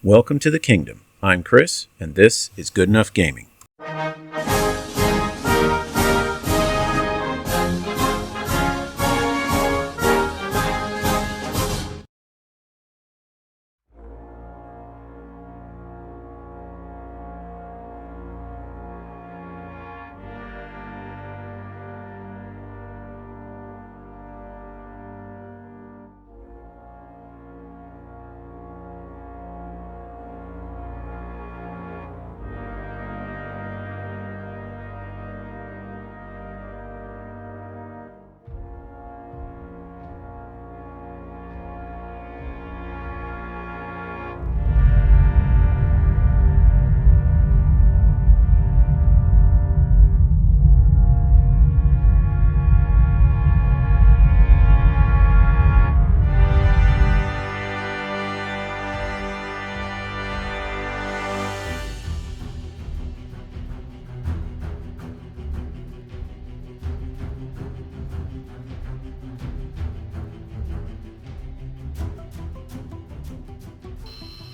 Welcome to the Kingdom. I'm Chris, and this is Good Enough Gaming.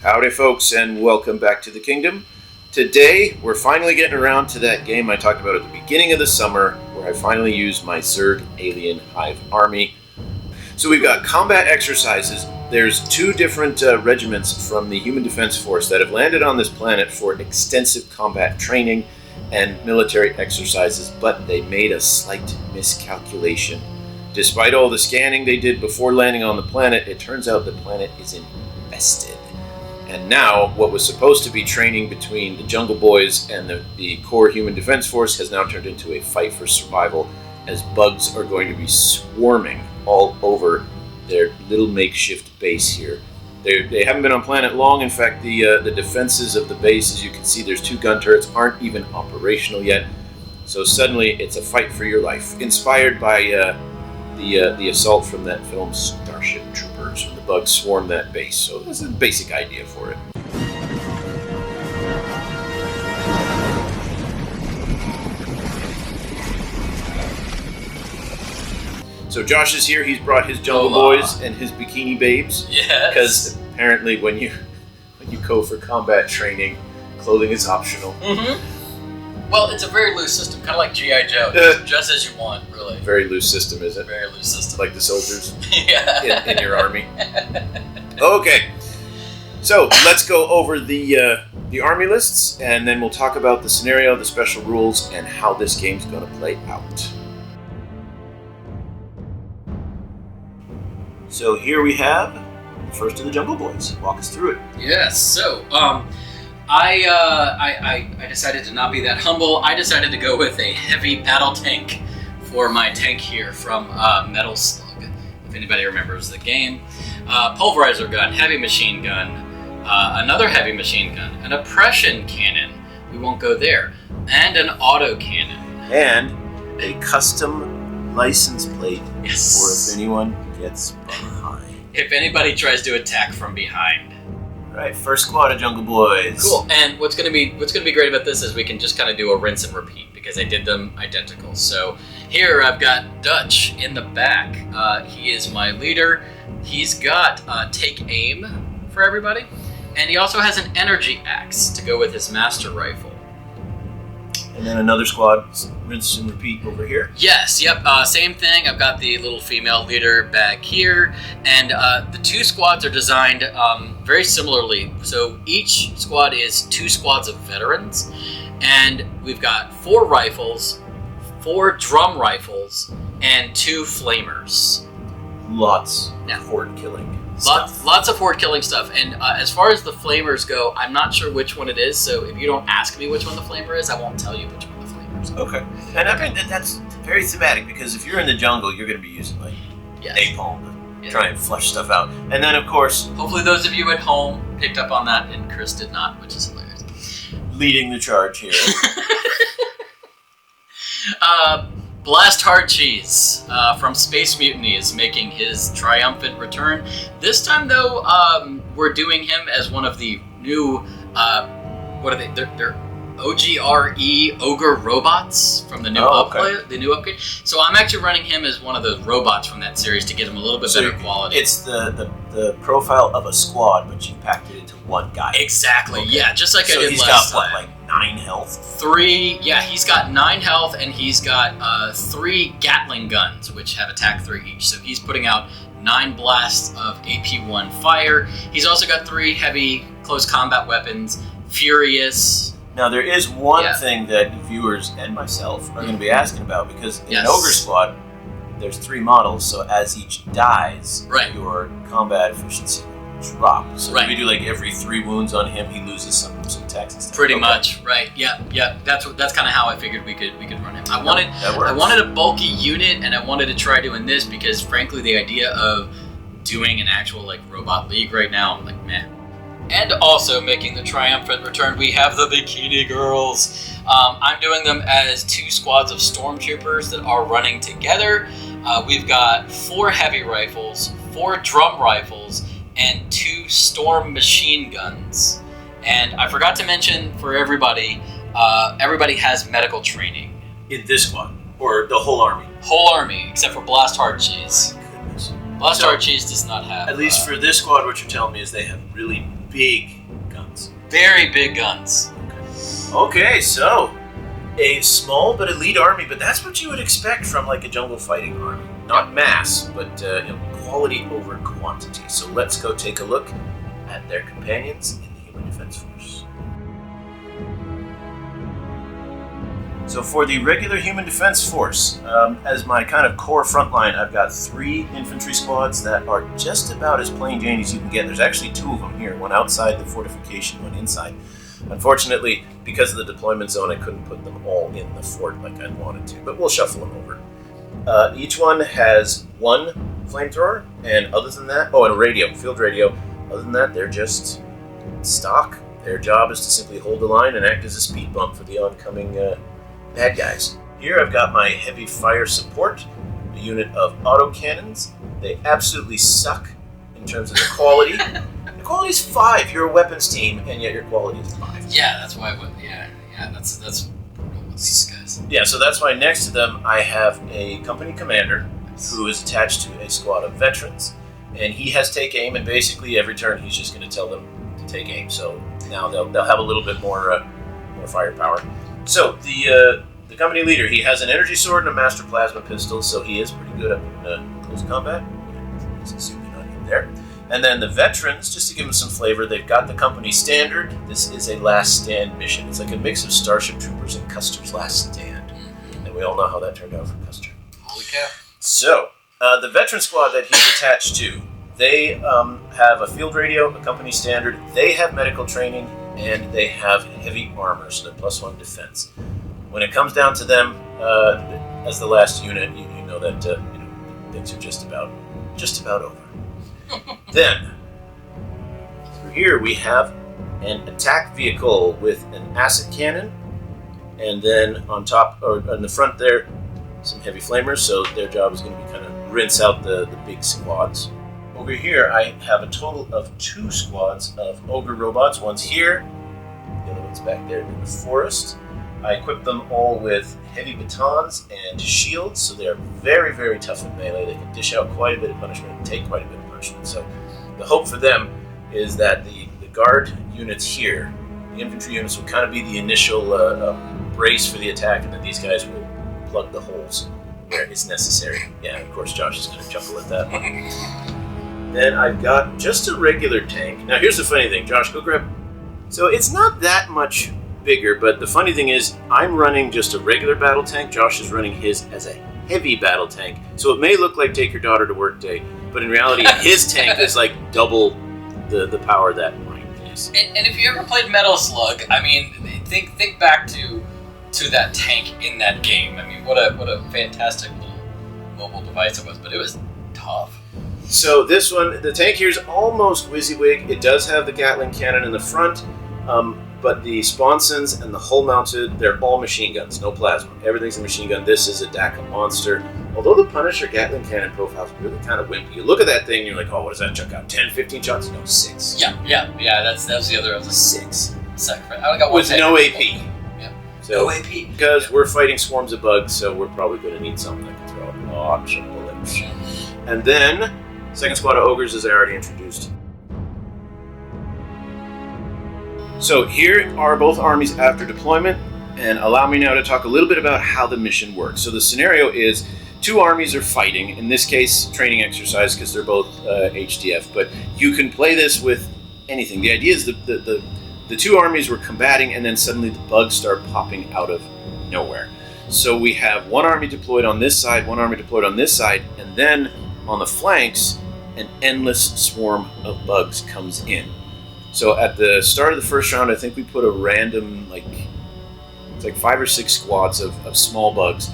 Howdy folks, and welcome back to the Kingdom. Today, we're finally getting around to that game I talked about at the beginning of the summer, where I finally used my Zerg Alien Hive Army. So we've got combat exercises. There's two different regiments from the Human Defense Force that have landed on this planet for extensive combat training and military exercises, but they made a slight miscalculation. Despite all the scanning they did before landing on the planet, it turns out the planet is infested. And now, what was supposed to be training between the Jungle Boys and the core Human Defense Force has now turned into a fight for survival, as bugs are going to be swarming all over their little makeshift base here. They haven't been on planet long. In fact, the defenses of the base, as you can see, there's 2 gun turrets, aren't even operational yet. So suddenly, it's a fight for your life, inspired by the assault from that film Starship Troopers, when the bugs swarm that base. So that's the basic idea for it. So Josh is here. He's brought his Jungle Boys and his Bikini Babes. Yes. Because apparently when you go for combat training, clothing is optional. Mm-hmm. Well, it's a very loose system, kind of like G.I. Joe. Dress as you want, really. Very loose system, is it? Very loose system. Like the soldiers yeah. in your army. Okay. So, let's go over the army lists, and then we'll talk about the scenario, the special rules, and how this game's going to play out. So, here we have the first of the Jungle Boys. Walk us through it. Yes, so, I decided to not be that humble. I decided to go with a heavy battle tank for my tank here from Metal Slug, if anybody remembers the game. Pulverizer gun, heavy machine gun, another heavy machine gun, an oppression cannon, we won't go there, and an auto cannon. And a custom license plate for if anyone gets behind. If anybody tries to attack from behind. Right, first squad of Jungle Boys. Cool. And what's gonna be great about this is we can just kind of do a rinse and repeat because I did them identical. So here I've got Dutch in the back. He is my leader. He's got take aim for everybody, and he also has an energy axe to go with his master rifle. And then another squad, rinse and repeat over here. Yes, yep, same thing. I've got the little female leader back here, and the 2 squads are designed very similarly. So each squad is 2 squads of veterans, and we've got 4 rifles, 4 drum rifles, and 2 flamers. Lots of horde killing. Lots of horde killing stuff, and as far as the flamers go, I'm not sure which one it is, so if you don't ask me which one the flamer is, I won't tell you which one the flamer is. Okay. And I mean, that's very thematic, because if you're in the jungle, you're going to be using, like, napalm to try and flush stuff out. And then, of course... Hopefully those of you at home picked up on that, and Chris did not, which is hilarious. Leading the charge here. Blast Hard Cheese from Space Mutiny is making his triumphant return. This time, though, we're doing him as one of the new, what are they? They're OGRE Ogre Robots from the new upgrade. The new upgrade. So I'm actually running him as one of the robots from that series to get him a little bit better quality. It's the profile of a squad, but you packed it into one guy. Exactly. Okay. Yeah, just like I did last time. So he's got what, like 9 health? 3. Yeah, he's got 9 health, and he's got 3 Gatling guns, which have attack 3 each. So he's putting out 9 blasts of AP1 fire. He's also got 3 heavy close combat weapons. Furious. Now, there is one thing that viewers and myself are going to be asking about, because in an Ogre Squad, there's 3 models, so as each dies, your combat efficiency will drop. So if we do like every 3 wounds on him, he loses some attacks and stuff. Pretty much, right. Yeah. That's kind of how I figured we could run him. I wanted a bulky unit, and I wanted to try doing this because, frankly, the idea of doing an actual like robot league right now, I'm like, meh. And also making the triumphant return, we have the Bikini Girls. I'm doing them as 2 squads of stormtroopers that are running together. We've got 4 heavy rifles, 4 drum rifles, and 2 storm machine guns. And I forgot to mention for everybody, everybody has medical training. In this squad? Or the whole army? Whole army, except for Blast Hard Cheese. My goodness. Blast Hard Cheese does not have... At least for this squad, what you're telling me is they have really big guns. Very big guns. Okay, so a small but elite army, but that's what you would expect from like a jungle fighting army. Not mass, but quality over quantity. So let's go take a look at their companions in the Human Defense Force. So for the regular Human Defense Force, as my kind of core front line, I've got 3 infantry squads that are just about as plain Jane as you can get. There's actually 2 of them here, one outside the fortification, one inside. Unfortunately, because of the deployment zone, I couldn't put them all in the fort like I wanted to, but we'll shuffle them over. Each one has 1 flamethrower, and other than that, and a radio, field radio. Other than that, they're just stock. Their job is to simply hold the line and act as a speed bump for the oncoming bad guys. Here I've got my heavy fire support, a unit of autocannons. They absolutely suck in terms of the quality. The quality is 5. You're a weapons team, and yet your quality is 5. Yeah, that's why. That's these guys. Yeah, so that's why next to them I have a company commander who is attached to a squad of veterans, and he has take aim, and basically every turn he's just going to tell them to take aim. So now they'll have a little bit more firepower. So the company leader, he has an energy sword and a master plasma pistol, so he is pretty good up in close combat. Zoom in on him there. And then the veterans, just to give them some flavor, they've got the company standard. This is a last stand mission. It's like a mix of Starship Troopers and Custer's Last Stand. And we all know how that turned out for Custer. Holy cow. So, the veteran squad that he's attached to, they have a field radio, a company standard, they have medical training, and they have heavy armor, so they're +1 defense. When it comes down to them, as the last unit, you know that things are just about over. Then, through here we have an attack vehicle with an acid cannon, and then on top, or on the front there, some heavy flamers, so their job is going to be kind of rinse out the big squads. Over here I have a total of 2 squads of ogre robots. One's here, the other one's back there in the forest. I equipped them all with heavy batons and shields, so they're very, very tough in melee. They can dish out quite a bit of punishment and take quite a bit of punishment. So the hope for them is that the guard units here, the infantry units, will kind of be the initial brace for the attack, and then these guys will plug the holes where it's necessary. Yeah, of course Josh is going to chuckle at that one. Then I've got just a regular tank. Now here's the funny thing. Josh, go grab... So it's not that much bigger, but the funny thing is I'm running just a regular battle tank. Josh is running his as a heavy battle tank. So it may look like take your daughter to work day, but in reality his tank is like double the power that mine is. And if you ever played Metal Slug, I mean, think back to that tank in that game. I mean, what a fantastic little mobile device it was, but it was tough. So this one, the tank here is almost WYSIWYG. It does have the Gatling cannon in the front, but the sponsons and the hull mounted, they're all machine guns, no plasma. Everything's a machine gun. This is a DACA monster. Although the Punisher Gatling cannon profile is really kind of wimpy. You look at that thing and you're like, oh, what does that chuck out? 10, 15 shots? No, 6. Yeah, that was the other. It was a 6. Sacrifice. I got one with no AP. So, no AP. because we're fighting swarms of bugs, so we're probably going to need something that can throw lots of bullets. And then, second squad of ogres, as I already introduced. So here are both armies after deployment, and allow me now to talk a little bit about how the mission works. So the scenario is 2 armies are fighting, in this case training exercise because they're both HDF, but you can play this with anything. The idea is the 2 armies were combating, and then suddenly the bugs start popping out of nowhere. So we have 1 army deployed on this side, 1 army deployed on this side, and then on the flanks an endless swarm of bugs comes in. So at the start of the first round, I think we put a random, it's like 5 or 6 squads of small bugs.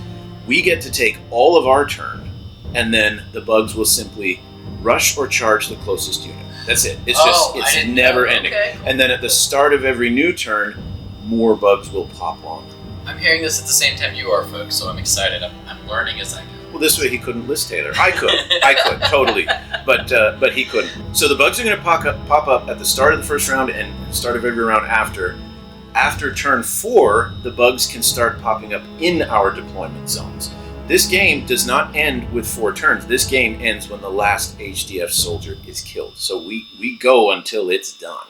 We get to take all of our turn, and then the bugs will simply rush or charge the closest unit. That's it. It's never ending. Okay. And then at the start of every new turn, more bugs will pop on. I'm hearing this at the same time you are, folks, so I'm excited. I'm learning as I go. Well, this way he couldn't list Taylor. I could, totally, but he couldn't. So the bugs are going to pop up at the start of the first round and start of every round after. After turn 4, the bugs can start popping up in our deployment zones. This game does not end with 4 turns. This game ends when the last HDF soldier is killed. So we go until it's done.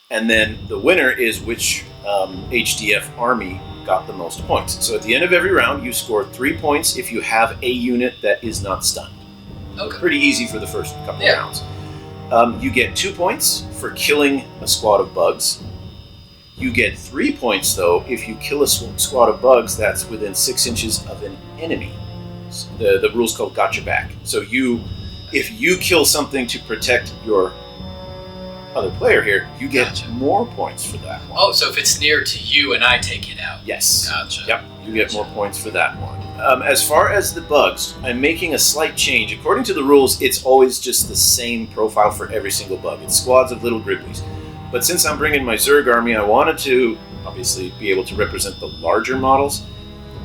And then the winner is which HDF army got the most points. So at the end of every round, you score 3 points if you have a unit that is not stunned. Okay. Pretty easy for the first couple of rounds. You get 2 points for killing a squad of bugs. You get 3 points, though, if you kill a squad of bugs that's within 6 inches of an enemy. The rule's called Gotcha Back. So if you kill something to protect your other player here, you get more points for that one. Oh, so if it's near to you and I take it out. Yes. Gotcha. Yep, you get more points for that one. As far as the bugs, I'm making a slight change. According to the rules, it's always just the same profile for every single bug. It's squads of little Griblies. But since I'm bringing my Zerg army, I wanted to obviously be able to represent the larger models.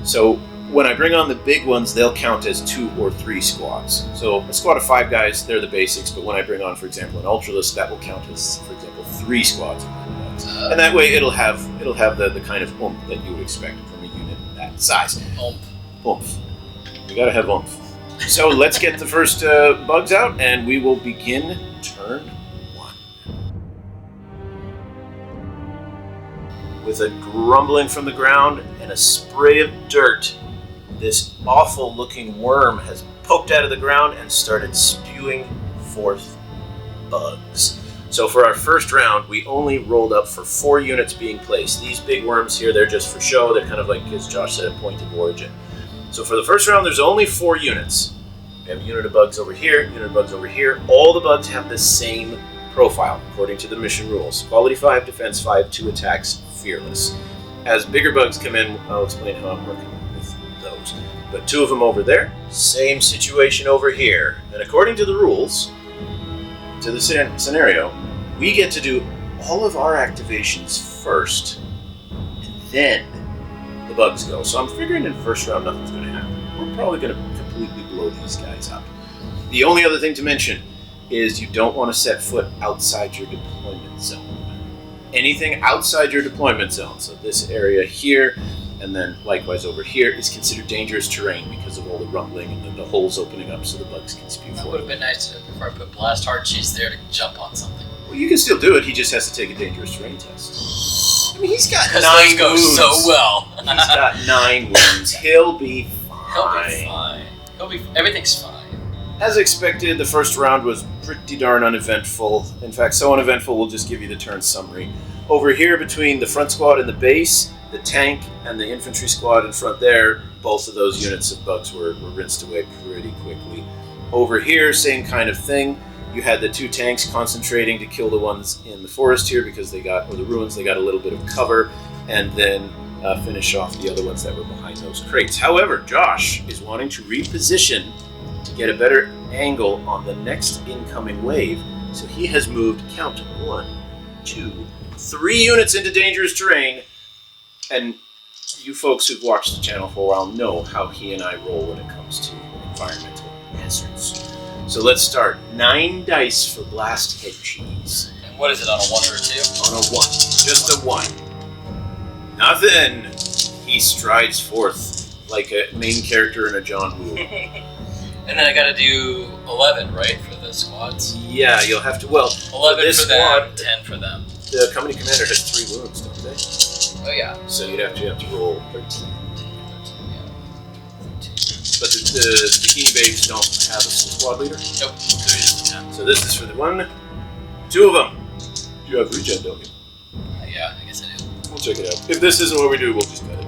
So when I bring on the big ones, they'll count as 2 or 3 squads. So a squad of 5 guys, they're the basics, but when I bring on, for example, an Ultralist, that will count as, for example, 3 squads of bugs. And that way it'll have the kind of oomph that you would expect from a unit that size. Oomph. You gotta have oomph. So let's get the first bugs out, and we will begin turn 1. With a grumbling from the ground and a spray of dirt, this awful-looking worm has poked out of the ground and started spewing forth bugs. So for our first round, we only rolled up for 4 units being placed. These big worms here, they're just for show. They're kind of like, as Josh said, a point of origin. So for the first round, there's only 4 units. We have a unit of bugs over here, unit of bugs over here. All the bugs have the same profile, according to the mission rules. Quality 5, defense 5, 2 attacks, fearless. As bigger bugs come in, I'll explain how I'm working with those. But 2 of them over there, same situation over here. And according to the rules, to the scenario, we get to do all of our activations first, and then the bugs go. So I'm figuring in the first round nothing's going to happen. We're probably going to completely blow these guys up. The only other thing to mention is you don't want to set foot outside your deployment zone. Anything outside your deployment zone, so this area here, and then likewise over here, is considered dangerous terrain because of all the rumbling and the holes opening up so the bugs can spew forward. That would have been nice before I put Blast Archies there to jump on something. Well, you can still do it, he just has to take a dangerous terrain test. I mean, he's got 9 those go wounds. So well. He's got 9 wounds. He'll be fine. Everything's fine. As expected, the first round was pretty darn uneventful. In fact, so uneventful, we'll just give you the turn summary. Over here, between the front squad and the base, the tank and the infantry squad in front there, both of those units of bugs were rinsed away pretty quickly. Over here, same kind of thing. You had the 2 tanks concentrating to kill the ones in the forest here because they got, or the ruins, they got a little bit of cover, and then finish off the other ones that were behind those crates. However, Josh is wanting to reposition to get a better angle on the next incoming wave, so he has moved, count 1, 2, 3 units into dangerous terrain, and you folks who've watched the channel for a while know how he and I roll when it comes to environmental hazards. So let's start. 9 dice for blast head cheese. And what is it, on a 1 or a 2? On a 1. Just a 1. Nothing. he strides forth like a main character in a John Woo. And then I gotta do 11, right, for the squads? Yeah, you'll have to, well, 11 this for them, squad, 10 for them. the company commander has 3 wounds, don't they? Oh, yeah. So you have to roll 13. But the bikini babes don't have a squad leader? Nope, they're just 10. So this is for the 1, 2 of them. You have regen, don't you? Yeah, I guess I do. We'll check it out. If this isn't what we do, we'll just cut it.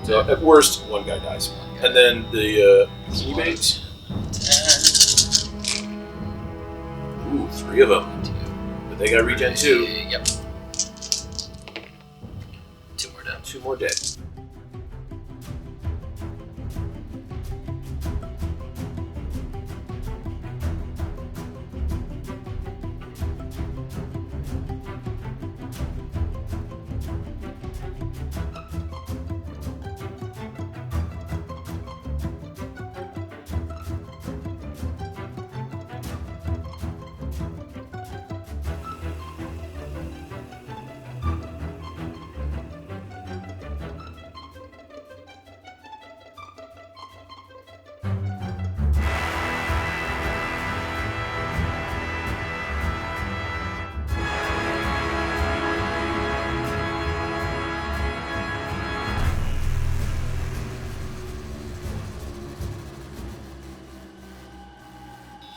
So at worst, 1 guy dies. And then the bikini babes. 10. Ooh, 3 of them. But they got regen too. Yep. 2 more down. 2 more dead.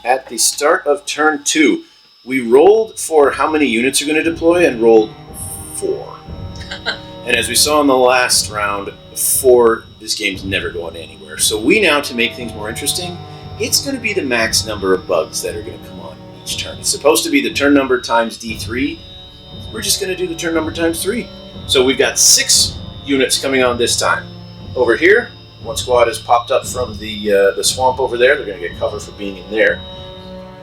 At the start of turn 2, we rolled for how many units are going to deploy and rolled 4. And as we saw in the last round, 4, this game's never going anywhere. So we now, to make things more interesting, it's going to be the max number of bugs that are going to come on each turn. It's supposed to be the turn number times D3. We're just going to do the turn number times 3. So we've got 6 units coming on this time. Over here, 1 squad has popped up from the swamp over there. They're going to get cover for being in there.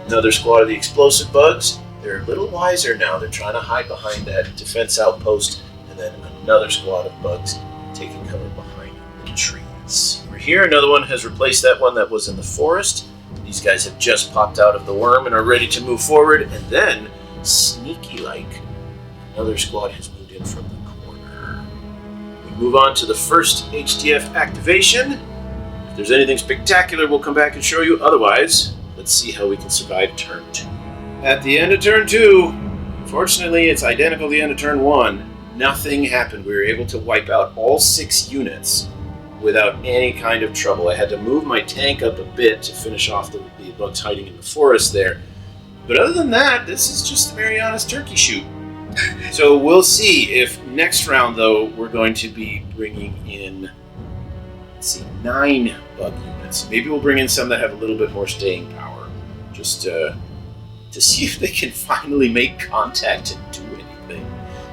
Another squad of the explosive bugs. They're a little wiser now. They're trying to hide behind that defense outpost. And then another squad of bugs taking cover behind the trees. Over here, another one has replaced that one that was in the forest. These guys have just popped out of the worm and are ready to move forward. And then, sneaky-like, another squad has moved in from the corner. We move on to the first HTF activation. If there's anything spectacular, we'll come back and show you. Otherwise, let's see how we can survive turn 2. At the end of turn 2, unfortunately, it's identical to the end of turn 1. Nothing happened. We were able to wipe out all 6 units without any kind of trouble. I had to move my tank up a bit to finish off the bugs hiding in the forest there. But other than that, this is just the Mariana's turkey shoot. So we'll see if next round, though, we're going to be bringing in, 9 bug units. Maybe we'll bring in some that have a little bit more staying power, just to see if they can finally make contact and do anything.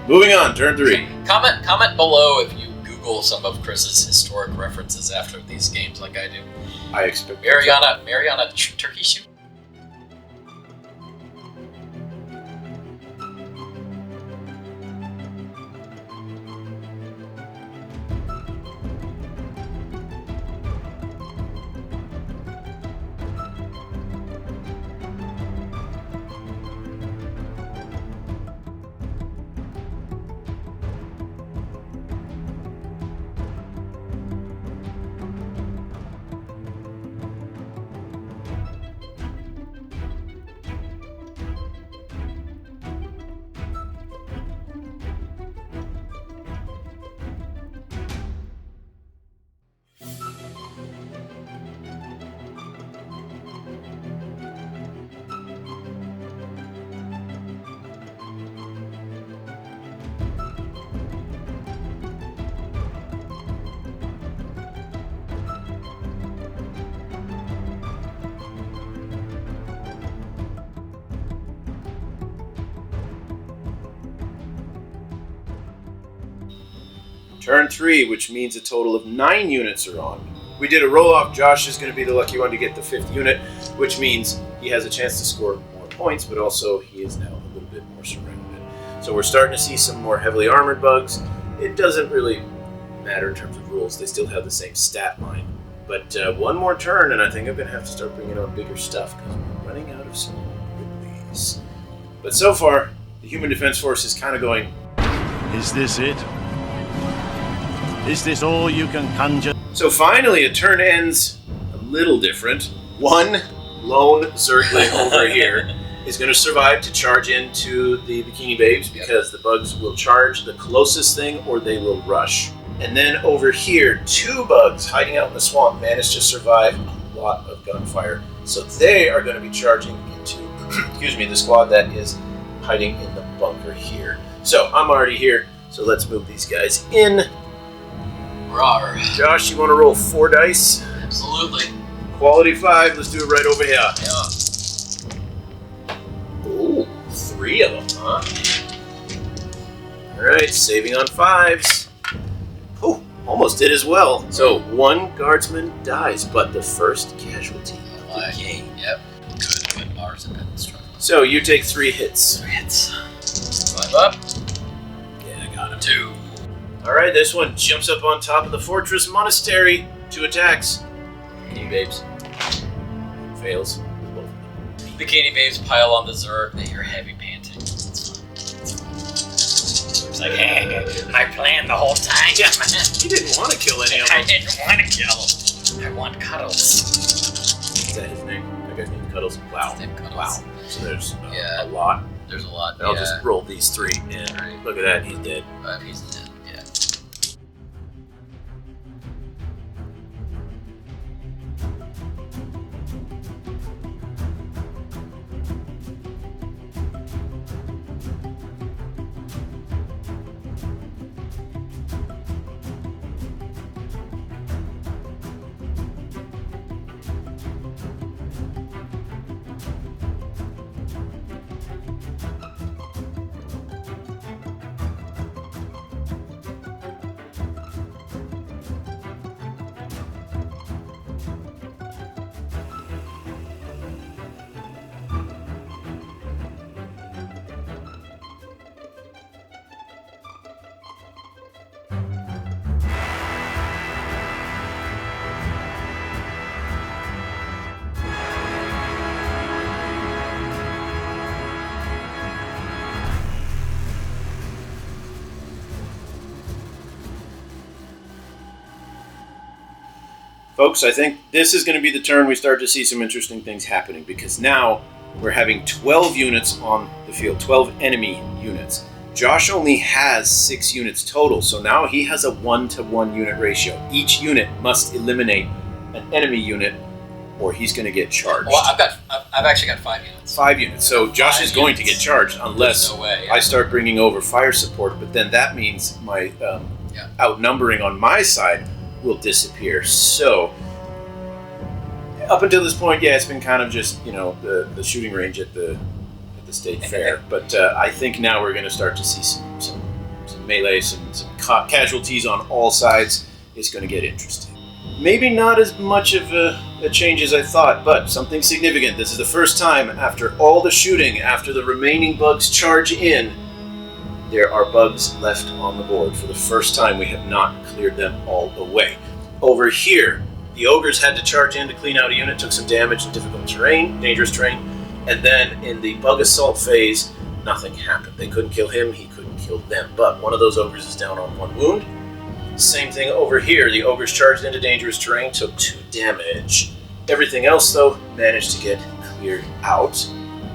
Moving on, turn 3. Comment below if you Google some of Chris's historic references after these games, like I do. I expect Mariana turkey shoot. Turn 3, which means a total of 9 units are on. We did a roll-off. Josh is going to be the lucky one to get the 5th unit, which means he has a chance to score more points, but also he is now a little bit more surrounded. So we're starting to see some more heavily armored bugs. It doesn't really matter in terms of rules. They still have the same stat line. But 1 more turn, and I think I'm going to have to start bringing on bigger stuff because we're running out of small Ridleys. But so far, the Human Defense Force is kind of going, Is this it? Is this all you can conjure? So finally, a turn ends a little different. One lone Zergling over here is going to survive to charge into the Bikini Babes because the bugs will charge the closest thing or they will rush. And then over here, 2 bugs hiding out in the swamp managed to survive a lot of gunfire. So they are going to be charging into, the squad that is hiding in the bunker here. So I'm already here, so let's move these guys in. Rawr. Josh, you want to roll 4 dice? Absolutely. Quality 5, let's do it right over here. Yeah. Ooh, 3 of them, huh? Alright, saving on 5s. Oh, almost did as well. So 1 guardsman dies, but the first casualty of the game. Yep. Good. Ours have been struggling. So you take 3 hits. 3 hits. 5 up. Yeah, I got him. 2. Alright, this one jumps up on top of the fortress monastery. 2 attacks. Bikini Babes. Fails. Bikini Babes pile on the Zerg. They hear heavy panting. It's fine. It's like, hey, I planned the whole time. Yeah, you didn't want to kill any of them. I didn't want to kill. I want Cuddles. Is that his name? That guy's name Cuddles? Wow. His name Cuddles. Wow. So there's Yeah. a lot. There's a lot. I'll just roll these 3 in. Right. Look at that, he's dead. He's dead. Yeah. Folks, I think this is going to be the turn we start to see some interesting things happening, because now we're having 12 units on the field, 12 enemy units. Josh only has 6 units total, so now he has a 1-to-1 unit ratio. Each unit must eliminate an enemy unit or he's going to get charged. Well, I've actually got 5 units. 5 units. So Josh is going to get charged unless no way, I start bringing over fire support, but then that means my outnumbering on my side will disappear. So up until this point, yeah, it's been kind of just, the shooting range at the state fair. But I think now we're going to start to see some melee, some casualties on all sides. It's going to get interesting. Maybe not as much of a change as I thought, but something significant. This is the first time after all the shooting, after the remaining bugs charge in, there are bugs left on the board. For the first time, we have not cleared them all away. Over here, the ogres had to charge in to clean out a unit, took some damage in difficult terrain, dangerous terrain, and then in the bug assault phase, nothing happened. They couldn't kill him, he couldn't kill them. But one of those ogres is down on 1 wound. Same thing over here. The ogres charged into dangerous terrain, took 2 damage. Everything else, though, managed to get cleared out.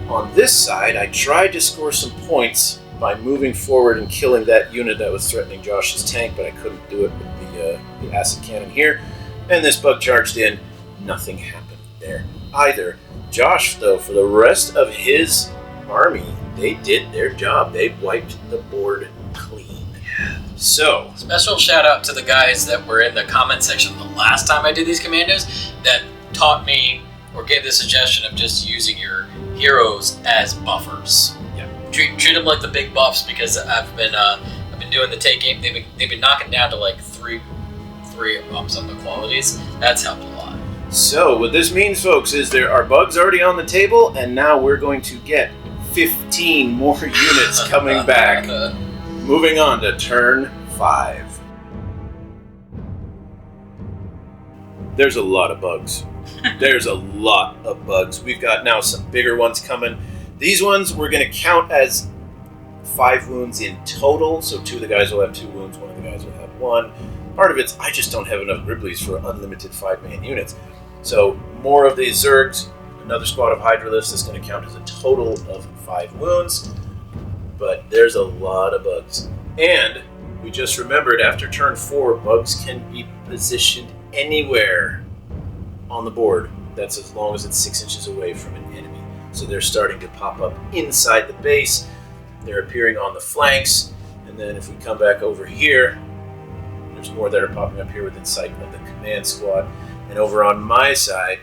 On this side, I tried to score some points by moving forward and killing that unit that was threatening Josh's tank, but I couldn't do it with the acid cannon here. And this bug charged in. Nothing happened there either. Josh, though, for the rest of his army, they did their job. They wiped the board clean. So, special shout out to the guys that were in the comment section the last time I did these commandos that taught me or gave the suggestion of just using your heroes as buffers. Yeah. Treat them like the big buffs, because I've been doing the take game. They've been knocking down to like three ups on the qualities. That's helped a lot. So what this means, folks, is there are bugs already on the table, and now we're going to get 15 more units coming back. Moving on to turn 5. There's a lot of bugs. There's a lot of bugs. We've got now some bigger ones coming. These ones we're going to count as 5 wounds in total, so 2 of the guys will have 2 wounds, 1 of the guys will have 1. Part of it's I just don't have enough Gribblies for unlimited 5-man units. So more of these Zergs, another squad of Hydralisks is going to count as a total of 5 wounds. But there's a lot of bugs. And we just remembered after turn 4, bugs can be positioned anywhere on the board. That's as long as it's 6 inches away from an enemy. So they're starting to pop up inside the base. They're appearing on the flanks. And then if we come back over here, there's more that are popping up here within sight of the command squad. And over on my side,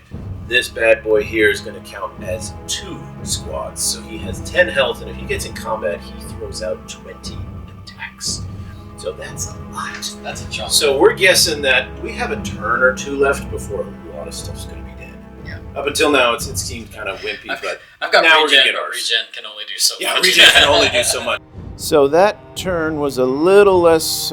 this bad boy here is going to count as 2 squads. So he has 10 health, and if he gets in combat, he throws out 20 attacks. So that's a lot. That's a chunk. So we're guessing that we have a turn or 2 left before a lot of stuff's going to be dead. Yeah. Up until now, it seemed kind of wimpy, but I've got now regen, we're going to get but ours. regen can only do so much. Yeah, regen can only do so much. So that turn was a little less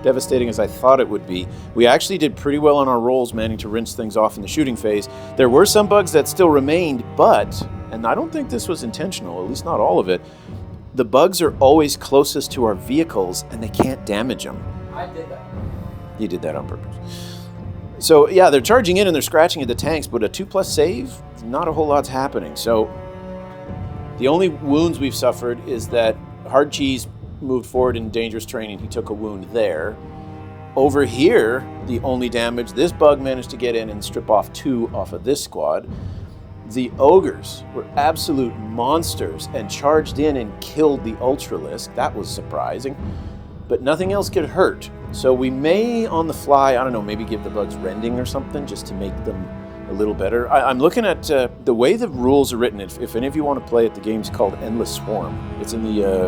devastating as I thought it would be. We actually did pretty well on our rolls, managing to rinse things off in the shooting phase. There were some bugs that still remained, but, and I don't think this was intentional, at least not all of it, the bugs are always closest to our vehicles and they can't damage them. I did that. You did that on purpose. So yeah, they're charging in and they're scratching at the tanks, but a 2+ save, not a whole lot's happening. So the only wounds we've suffered is that Hard Cheese moved forward in dangerous terrain and he took a wound there. Over here, the only damage, this bug managed to get in and strip off 2 off of this squad. The ogres were absolute monsters and charged in and killed the Ultralisk. That was surprising, but nothing else could hurt. So we may, on the fly, I don't know, maybe give the bugs rending or something just to make them a little better. I'm looking at the way the rules are written. If any of you want to play it, the game's called Endless Swarm. It's in the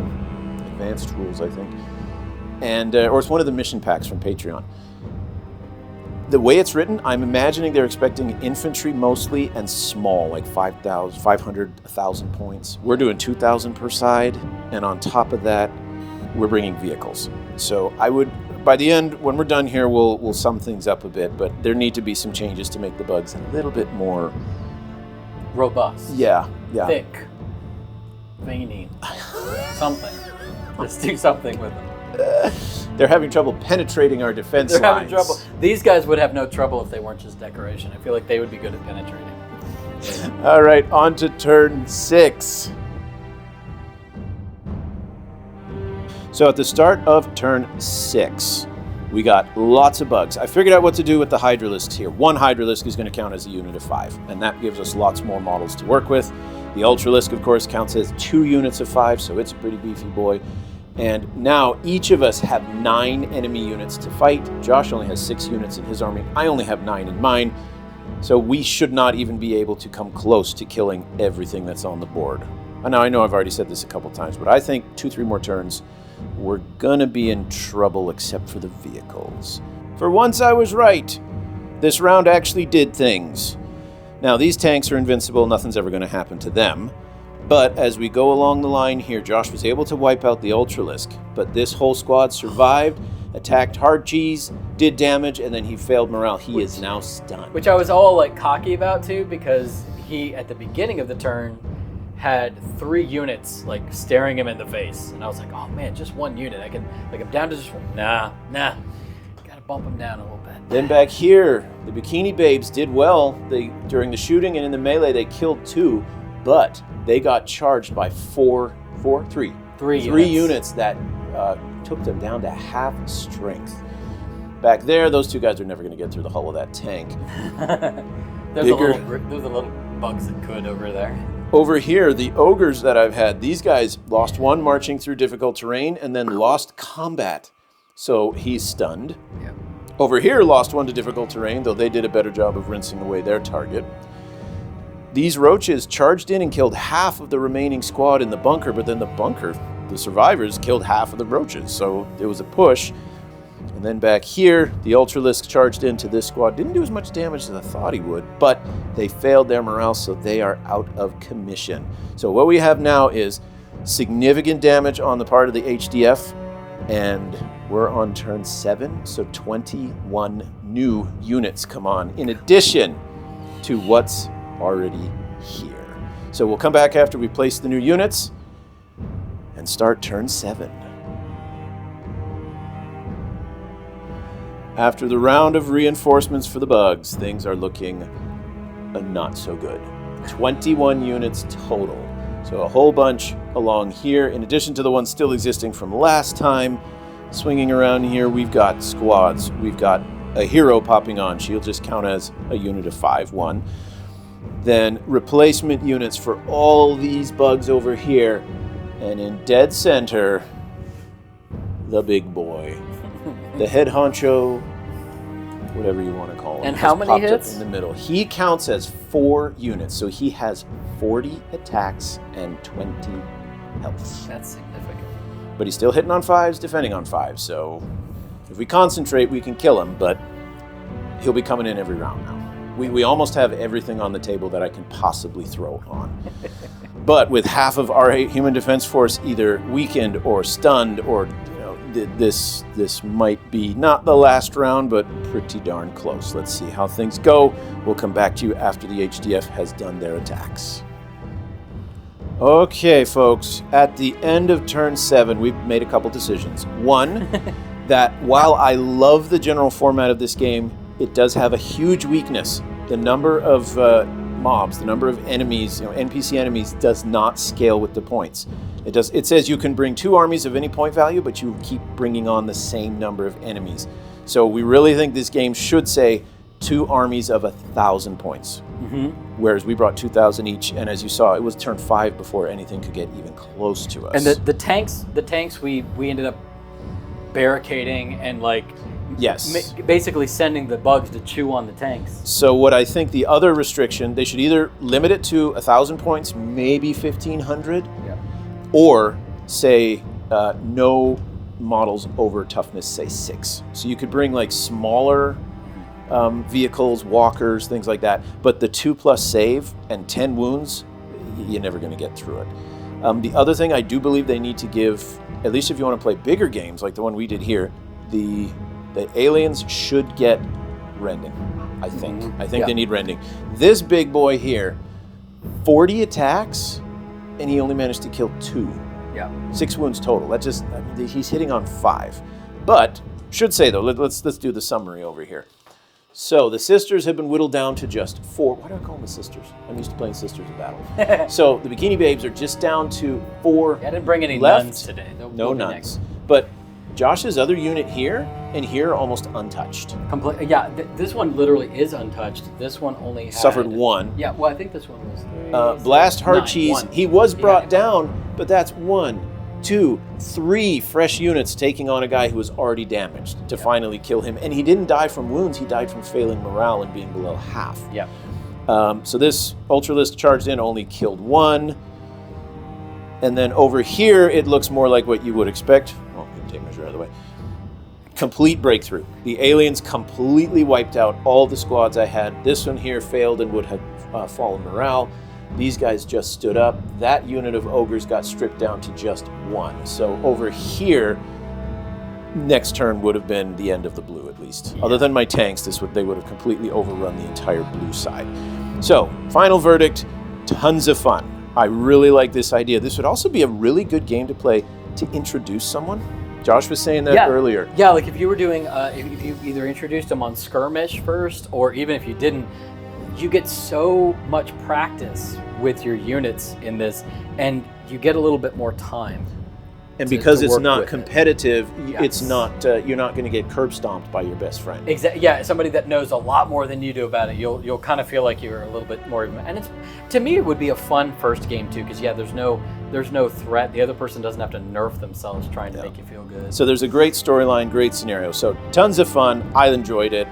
advanced rules, I think, and or it's one of the mission packs from Patreon. The way it's written, I'm imagining they're expecting infantry mostly and small, like 5,000, 500, 1,000 points. We're doing 2,000 per side, and on top of that, we're bringing vehicles. So I would, by the end, when we're done here, we'll sum things up a bit, but there need to be some changes to make the bugs a little bit more robust. Yeah. Thick. Veiny. Something. Let's do something with them. They're having trouble penetrating our defense They're lines. having trouble. These guys would have no trouble if they weren't just decoration. I feel like they would be good at penetrating. All right, on to turn 6. So at the start of turn 6, we got lots of bugs. I figured out what to do with the Hydralisks here. 1 Hydralisk is going to count as a unit of 5, and that gives us lots more models to work with. The Ultralisk, of course, counts as 2 units of 5, so it's a pretty beefy boy. And now each of us have 9 enemy units to fight. Josh only has 6 units in his army. I only have 9 in mine. So we should not even be able to come close to killing everything that's on the board. Now, I know I've already said this a couple times, but I think 2-3 more turns, we're gonna be in trouble except for the vehicles. For once I was right. This round actually did things. Now, these tanks are invincible. Nothing's ever gonna happen to them. But as we go along the line here, Josh was able to wipe out the Ultralisk, but this whole squad survived, attacked Hard Cheese, did damage, and then he failed morale. He is now stunned. Which I was all like cocky about too, because he, at the beginning of the turn, had 3 units like staring him in the face. And I was like, oh man, just 1 unit. I can, like, I'm down to just one. Nah. Gotta bump him down a little bit. Then back here, the Bikini Babes did well. During the shooting and in the melee, they killed 2, but they got charged by 3 units that took them down to half strength. Back there, those 2 guys are never going to get through the hull of that tank. There's a little bugs that could over there. Over here, the ogres that I've had, these guys lost 1 marching through difficult terrain and then lost combat. So he's stunned. Yeah. Over here, lost 1 to difficult terrain, though they did a better job of rinsing away their target. These roaches charged in and killed half of the remaining squad in the bunker, but then the survivors killed half of the roaches, so it was a push. And then back here, the Ultralisk charged into this squad. Didn't do as much damage as I thought he would, but they failed their morale, so they are out of commission. So what we have now is significant damage on the part of the HDF, and we're on turn 7, so 21 new units come on, in addition to what's already here. So we'll come back after we place the new units, and start turn 7. After the round of reinforcements for the bugs, things are looking not so good. 21 units total. So a whole bunch along here, in addition to the ones still existing from last time. Swinging around here, we've got squads. We've got a hero popping on. She'll just count as a unit of 5-1. Then replacement units for all these bugs over here. And in dead center, the big boy. The head honcho, whatever you want to call him. And how many hits? Up in the middle. He counts as 4 units, so he has 40 attacks and 20 health. That's significant. But he's still hitting on 5s, defending on 5s, so if we concentrate, we can kill him, but he'll be coming in every round now. We almost have everything on the table that I can possibly throw on. But with half of our human defense force either weakened or stunned, or this might be not the last round, but pretty darn close. Let's see how things go. We'll come back to you after the HDF has done their attacks. Okay, folks, at the end of turn 7, we've made a couple decisions. One, that while I love the general format of this game, it does have a huge weakness. The number of mobs, the number of enemies, NPC enemies, does not scale with the points. It says you can bring 2 armies of any point value, but you keep bringing on the same number of enemies. So we really think this game should say 2 armies of 1,000 points. Mm-hmm. Whereas we brought 2,000 each, and as you saw, it was turn 5 before anything could get even close to us. And the tanks we ended up barricading and yes, basically sending the bugs to chew on the tanks. So what I think the other restriction, they should either limit it to 1,000 points, maybe 1,500, or say no models over toughness, say 6. So you could bring smaller vehicles, walkers, things like that. But the 2+ save and 10 wounds, you're never going to get through it. The other thing I do believe they need to give, at least if you want to play bigger games like the one we did here, the aliens should get rending, I think. Mm-hmm. I think they need rending. This big boy here, 40 attacks, and he only managed to kill 2. Yeah. 6 wounds total. He's hitting on 5. But, should say though, let's do the summary over here. So, the sisters have been whittled down to just 4. Why do I call them the sisters? I'm used to playing Sisters of Battle. So, the Bikini Babes are just down to 4 I didn't bring any left. nuns today. No nuns. But Josh's other unit here and here are almost untouched. This one literally is untouched. This one only had... Suffered 1. Yeah, well, I think this one was 3. Blast Hard 9, Cheese, 1. he was brought down, but that's 1, 2, 3 fresh units taking on a guy who was already damaged to finally kill him. And he didn't die from wounds, he died from failing morale and being below half. Yeah. So this Ultralist charged in, only killed 1. And then over here, it looks more like what you would expect. Oh, I'm going to take measure out of the way. Complete breakthrough. The aliens completely wiped out all the squads I had. This one here failed and would have fallen morale. These guys just stood up. That unit of ogres got stripped down to just 1. So over here, next turn would have been the end of the blue, at least. Yeah. Other than my tanks, they would have completely overrun the entire blue side. So, final verdict, tons of fun. I really like this idea. This would also be a really good game to play to introduce someone. Josh was saying that earlier. Yeah, like if you were doing, if you either introduced them on skirmish first, or even if you didn't, you get so much practice with your units in this, and you get a little bit more time. And because it's not competitive, it's not. You're not going to get curb stomped by your best friend. Exactly. Yeah, somebody that knows a lot more than you do about it. You'll kind of feel like you're a little bit more. And to me, it would be a fun first game too, because there's no threat. The other person doesn't have to nerf themselves trying to make you feel good. So there's a great storyline, great scenario. So tons of fun. I enjoyed it.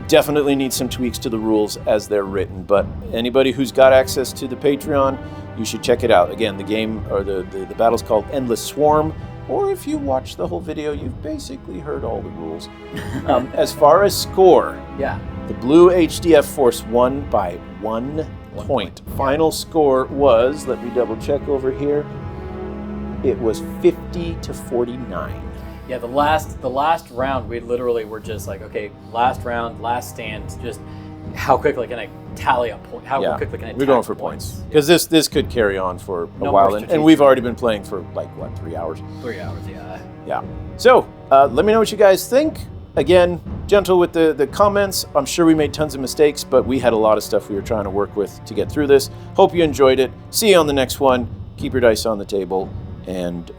Definitely need some tweaks to the rules as they're written. But anybody who's got access to the Patreon, you should check it out. Again, the game or the battle's called Endless Swarm. Or if you watch the whole video, you've basically heard all the rules. As far as score, the blue HDF force won by 1 point. Final score was, let me double check over here, it was 50-49. Yeah, the last round, we literally were just like, okay, last round, last stand, just how quickly can I tally up points? How Yeah, quickly can I? we're going tally for points Yeah. because this could carry on for a No while, more and we've strategic. already been playing for like what 3 hours. 3 hours, yeah. Yeah. So let me know what you guys think. Again, gentle with the comments. I'm sure we made tons of mistakes, but we had a lot of stuff we were trying to work with to get through this. Hope you enjoyed it. See you on the next one. Keep your dice on the table and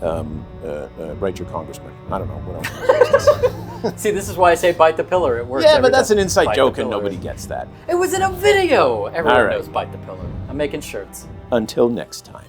write your congressman. I don't know what else. See, this is why I say bite the pillar. It works. Yeah, every but that's time. an inside Bite joke the and pillar. nobody gets that. It was in a video. Everyone All right. knows bite the pillar. I'm making shirts. Until next time.